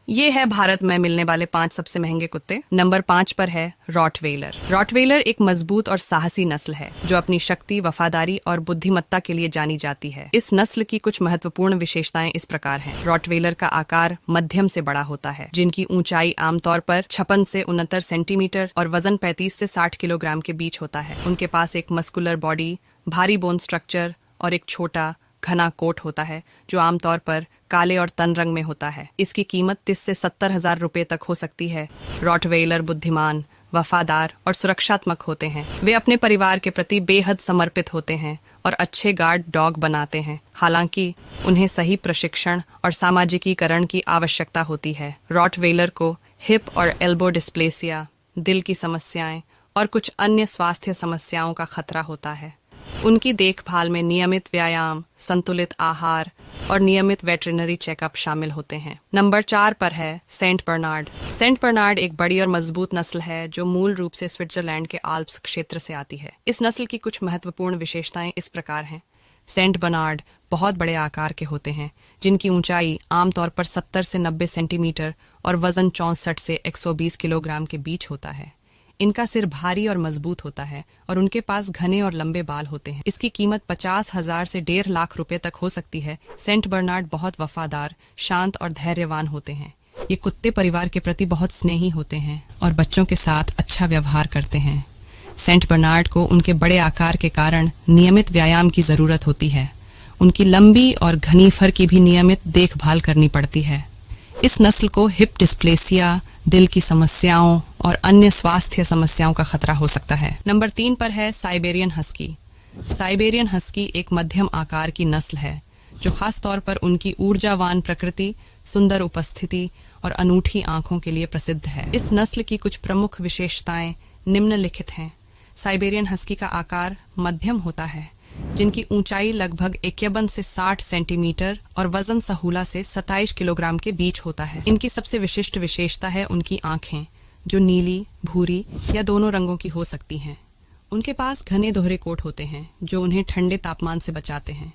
ये है भारत में मिलने वाले 5 सबसे महंगे कुत्ते। नंबर 5 पर है रॉटवेलर। रॉटवेलर एक मजबूत और साहसी नस्ल है जो अपनी शक्ति, वफादारी और बुद्धिमत्ता के लिए जानी जाती है। इस नस्ल की कुछ महत्वपूर्ण विशेषताएं इस प्रकार हैं। रॉटवेलर का आकार मध्यम से बड़ा होता है, जिनकी ऊंचाई आमतौर पर 56 से 69 सेंटीमीटर और वजन 35 से 60 किलोग्राम के बीच होता है। उनके पास एक मस्कुलर बॉडी, भारी बोन स्ट्रक्चर और एक छोटा घना कोट होता है जो आमतौर पर काले और तन रंग में होता है। इसकी कीमत 30 से 70 हजार रुपए तक हो सकती है। रॉटवेलर बुद्धिमान, वफादार और सुरक्षात्मक होते हैं। वे अपने परिवार के प्रति बेहद समर्पित होते हैं और अच्छे गार्ड डॉग बनाते हैं। हालांकि उन्हें सही प्रशिक्षण और सामाजिकीकरण की आवश्यकता होती है। रॉटवेलर को हिप और एल्बो डिस्प्लेसिया, दिल की समस्याएं और कुछ अन्य स्वास्थ्य समस्याओं का खतरा होता है। उनकी देखभाल में नियमित व्यायाम, संतुलित आहार और नियमित वेटरिनरी चेकअप शामिल होते हैं। नंबर 4 पर है सेंट बर्नार्ड। सेंट बर्नार्ड एक बड़ी और मजबूत नस्ल है जो मूल रूप से स्विट्जरलैंड के आल्प्स क्षेत्र से आती है। इस नस्ल की कुछ महत्वपूर्ण विशेषताएं इस प्रकार हैं। सेंट बर्नार्ड बहुत बड़े आकार के होते हैं, जिनकी ऊंचाई आमतौर पर 70 से 90 सेंटीमीटर और वजन 64 से 120 किलोग्राम के बीच होता है। इनका सिर भारी और मजबूत होता है और उनके पास घने और लंबे बाल होते हैं। इसकी कीमत 50,000 से 1.5 लाख रुपए तक हो सकती है। सेंट बर्नार्ड बहुत वफादार, शांत और धैर्यवान होते हैं। ये कुत्ते परिवार के प्रति बहुत स्नेही होते हैं और बच्चों के साथ अच्छा व्यवहार करते हैं। सेंट बर्नार्ड को उनके बड़े आकार के कारण नियमित व्यायाम की जरूरत होती है। उनकी लंबी और घनी फर की भी नियमित देखभाल करनी पड़ती है। इस नस्ल को हिप डिस्प्लेसिया, दिल की समस्याओं और अन्य स्वास्थ्य समस्याओं का खतरा हो सकता है। नंबर 3 पर है साइबेरियन हस्की। साइबेरियन हस्की एक मध्यम आकार की नस्ल है जो खास तौर पर उनकी ऊर्जावान प्रकृति, सुंदर उपस्थिति और अनूठी आंखों के लिए प्रसिद्ध है। इस नस्ल की कुछ प्रमुख विशेषताएं निम्नलिखित हैं। साइबेरियन हस्की का आकार मध्यम होता है, जिनकी ऊंचाई लगभग 51 से 60 सेंटीमीटर और वजन सहूला से 27 किलोग्राम के बीच होता है। इनकी सबसे विशिष्ट विशेषता है उनकी आंखें, जो नीली, भूरी या दोनों रंगों की हो सकती हैं। उनके पास घने दोहरे कोट होते हैं जो उन्हें ठंडे तापमान से बचाते हैं।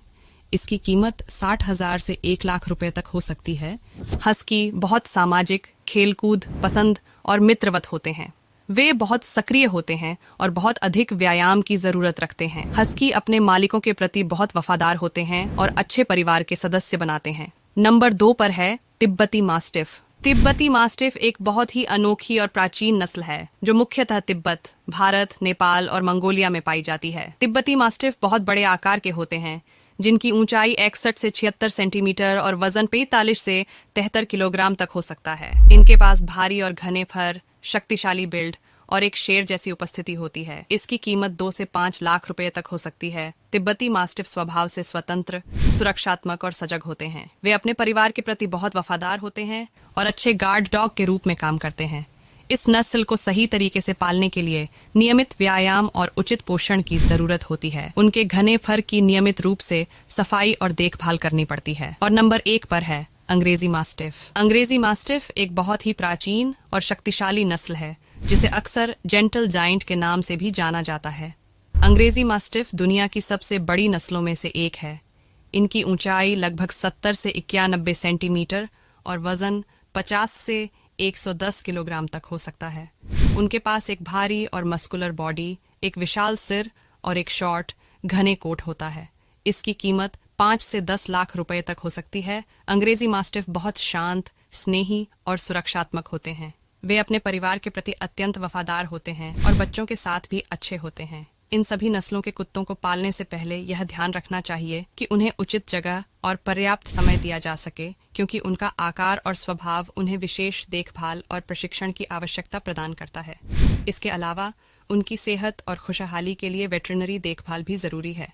इसकी कीमत 60,000 से 1 लाख रुपए तक हो सकती है। हस्की बहुत सामाजिक, खेलकूद पसंद और मित्रवत होते हैं। वे बहुत सक्रिय होते हैं और बहुत अधिक व्यायाम की जरूरत रखते हैं। हस्की अपने मालिकों के प्रति बहुत वफादार होते हैं और अच्छे परिवार के सदस्य बनाते हैं। नंबर 2 पर है तिब्बती मास्टिफ। तिब्बती मास्टिफ एक बहुत ही अनोखी और प्राचीन नस्ल है जो मुख्यतः तिब्बत, भारत, नेपाल और मंगोलिया में पाई जाती है। तिब्बती मास्टिफ बहुत बड़े आकार के होते हैं, जिनकी ऊंचाई 61 से 76 सेंटीमीटर और वजन 45 से 73 किलोग्राम तक हो सकता है। इनके पास भारी और घने फर, शक्तिशाली बिल्ड और एक शेर जैसी उपस्थिति होती है। इसकी कीमत 2 से 5 लाख रुपए तक हो सकती है। तिब्बती मास्टिफ स्वभाव से स्वतंत्र, सुरक्षात्मक और सजग होते हैं। वे अपने परिवार के प्रति बहुत वफादार होते हैं और अच्छे गार्ड डॉग के रूप में काम करते हैं। इस नस्ल को सही तरीके से पालने के लिए नियमित व्यायाम और उचित पोषण की जरूरत होती है। उनके घने फर की नियमित रूप से सफाई और देखभाल करनी पड़ती है। और नंबर 1 पर है अंग्रेजी मास्टिफ। अंग्रेजी मास्टिफ एक बहुत ही प्राचीन और शक्तिशाली नस्ल है जिसे अक्सर जेंटल जायंट के नाम से भी जाना जाता है। अंग्रेजी मास्टिफ दुनिया की सबसे बड़ी नस्लों में से एक है। इनकी ऊंचाई लगभग 70 से 91 सेंटीमीटर और वजन 50 से 110 किलोग्राम तक हो सकता है। उनके पास एक भारी और मस्कुलर बॉडी, एक विशाल सिर और एक शॉर्ट, घने कोट होता है। इसकी कीमत 5 से 10 लाख रुपए तक हो सकती है। अंग्रेजी मास्टिफ बहुत शांत, स्नेही और सुरक्षात्मक होते हैं। वे अपने परिवार के प्रति अत्यंत वफादार होते हैं और बच्चों के साथ भी अच्छे होते हैं। इन सभी नस्लों के कुत्तों को पालने से पहले यह ध्यान रखना चाहिए कि उन्हें उचित जगह और पर्याप्त समय दिया जा सके, क्योंकि उनका आकार और स्वभाव उन्हें विशेष देखभाल और प्रशिक्षण की आवश्यकता प्रदान करता है। इसके अलावा उनकी सेहत और खुशहाली के लिए वेटरिनरी देखभाल भी जरूरी है।